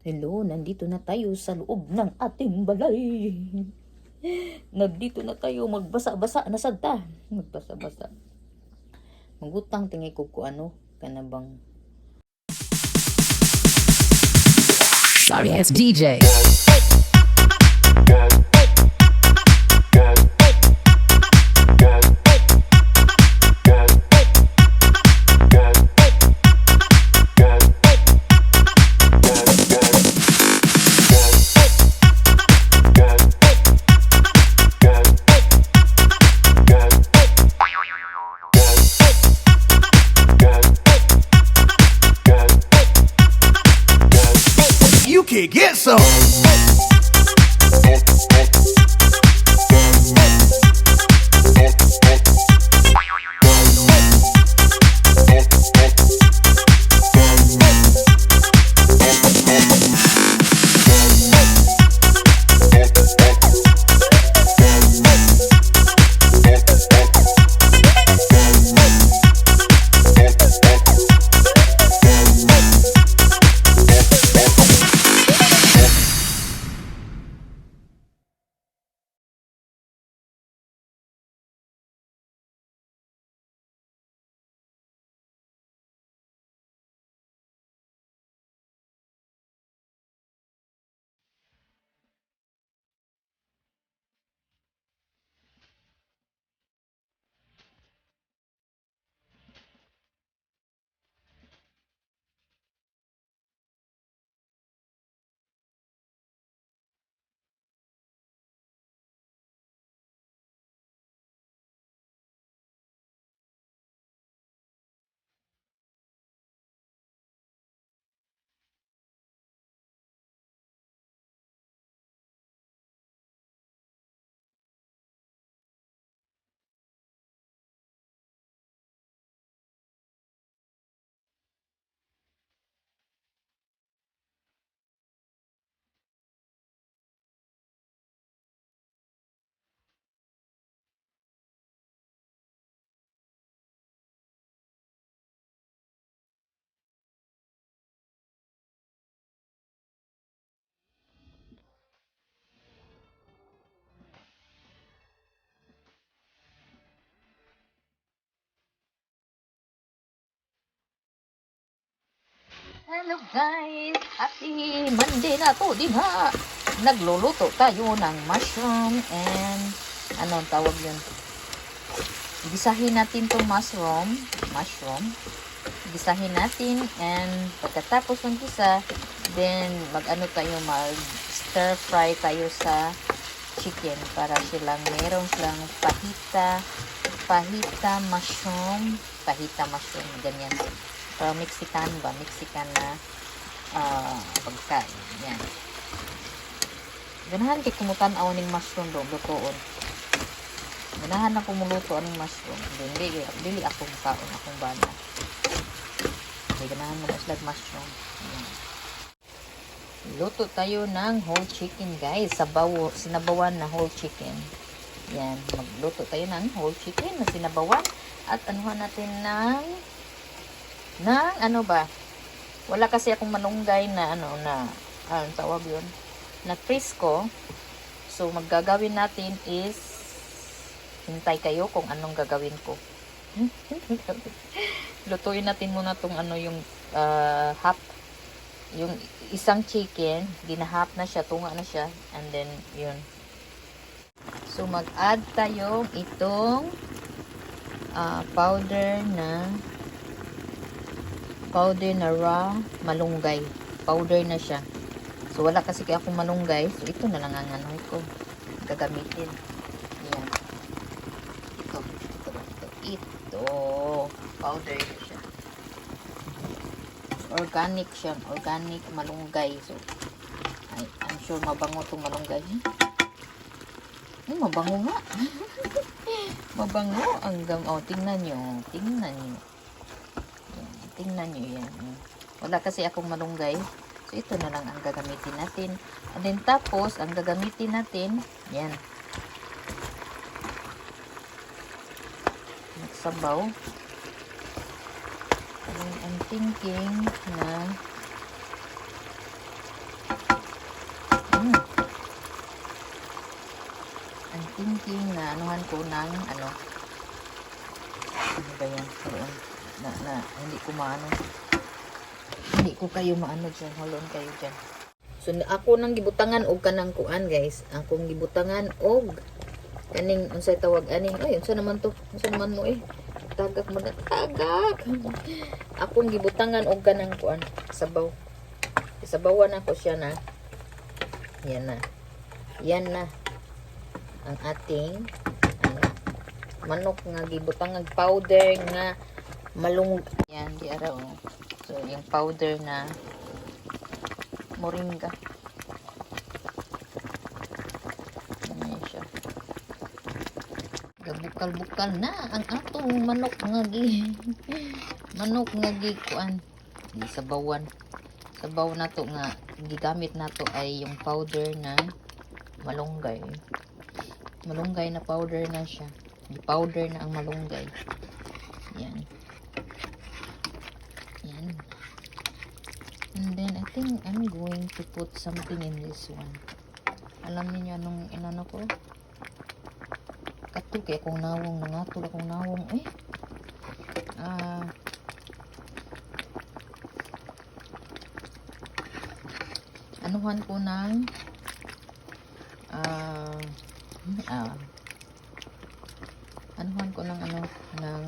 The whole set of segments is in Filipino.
Hello, nandito na tayo sa loob ng ating balay. Nandito na tayo, magbasa-basa na sadta. Magbasa-basa. Magutang tingay ko ano, kanabang. Sorry, it's DJ. You can get some. Hello guys! Happy Monday na to din ha! Nagluluto tayo ng mushroom and anong tawag yun? Gisahin natin tong mushroom. Gisahin natin and pagkatapos ng gisa, then mag-ano tayo, mag-stir fry tayo sa chicken para meron silang pahita mushroom, ganyan. Pero Mexican na pagkain. Yan. Ganahan kay kumutan-aw ning mushroom do, lutoon. Ganahan na kumuluto aning mushroom. Dili akong kaon, akong bana. Okay, ganahan mo na slag mushroom. Yan. Luto tayo ng whole chicken, guys. Sinabawan na whole chicken. Yan. Magluto tayo ng whole chicken na sinabawan. At anuhan natin ng ano ba? Wala kasi akong malunggay na tawag yun, na frisco. So maggagawin natin is hintay kayo kung anong gagawin ko. Lutuin natin muna tong yung half, yung isang chicken, ginahap na siya, tunga na siya, and then yun. So mag-add tayo itong powder na raw malunggay. Powder na siya. So wala kasi kaya akong malunggay. So ito na lang ang ko gagamitin. Yan. Ito. Powder na siya. Organic siya. Organic malunggay. So I'm sure mabango itong malunggay. Mabango nga. Mabango. Tingnan nyo. Tingnan nyo yan. Wala kasi akong malunggay. So, ito na lang ang gagamitin natin. And then, tapos, ang gagamitin natin, yan. Nagsabaw. And I'm thinking na inaanuhan ko ng ano ba yan? Hindi ko maano. Hindi ko kayo maano dyan. Hulon kayo dyan. So, ako nang gibutangan og kanang kuan, guys. Akong gibutangan og kaning, unsay tawag ani? Ay, unsa naman to? Unsa naman mo eh? Tagak mo na. Tagak! Akong gibutangan og kanang kuan. Sabaw. Isabawan ako siya na. Yan na. Yan na. Ang ating ano, manok nga gibutangan powder nga malung. Yan, di araw. So, yung powder na moringa. Yan siya. Gabukal-bukal na ang atong manok nga manok nga kuan. Sabawan. Sabaw na to nga gigamit na to ay yung powder na malunggay. Malunggay na powder na siya. Powder na ang malunggay. Yan. Yan. And then, I think I'm going to put something in this one. Alam niyo anong inano ko? Kato, kaya kung nawong, nangatol akong nawong. Anuhan ko ng anuhan ko ng ano ng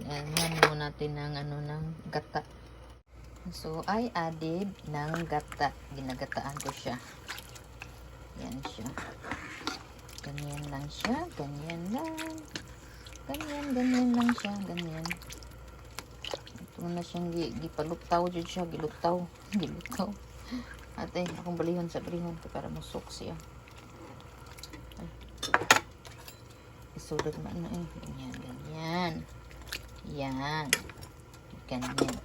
anuhan mo natin ng ano ng gata. So I added ng gata, ginagataan ko siya. Yan siya. Ganyan lang siya, ganyan lang. Ganyan lang siya, ganyan. Ito na siyang gipalutaw dyan siya, gilutaw. Ate, akong balihon sa balihon ko para masok siya. Ay. Isulod man na eh. Ganyan. Yan. Ganyan.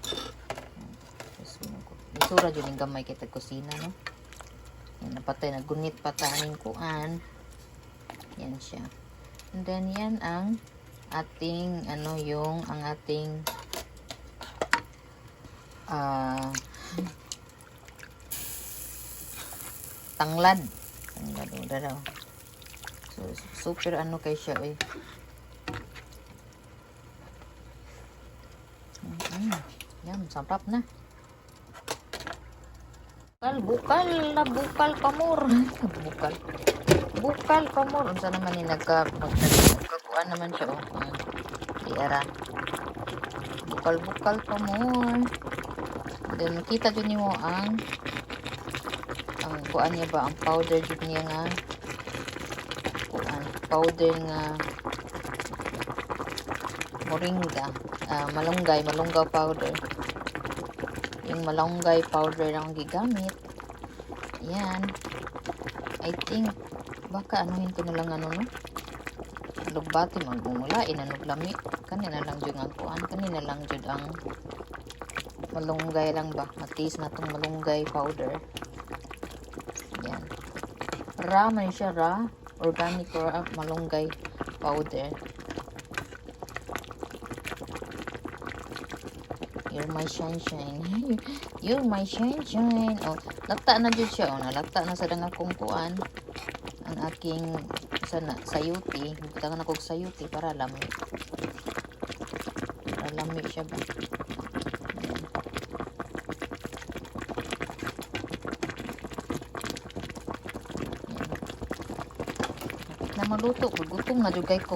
Isura dyan yung gamay kita kusina, no? Yan, napatay, nagunit pataning kuan. Yan siya. And then, yan ang ating, ano yung, ang ating, tanglad. Tanglad, daw. So, super ano kay siya, eh. Yan, sarap na. Bukal pamor. Bukal pamor. Unsa naman ni nagkakuan naman siya, oh. Diara. Bukal pamor. Then kita jud nimo ang kuan niya ba, ang powder jud niya nga kuan, powder nga moringa, malunggay powder. Yung malunggay powder lang gigamit. Yan. I think baka anuhin ko na lang ano, no? Lugbati magmumula inanog lami. Kanina lang jud ang kuan, kanina lang jud ang malunggay lang ba. Matis na tong malunggay powder. Yan. Raw man siya, raw. Organic raw malunggay powder. You're my sunshine. You're my sunshine. Oh, lata na jud siya. Oh, nalata na sa dangakong kuan. Ang aking sayuti. Butangan ako sayuti para lami. Para lami siya ba. Na maluto. Gutom na jud kay ko.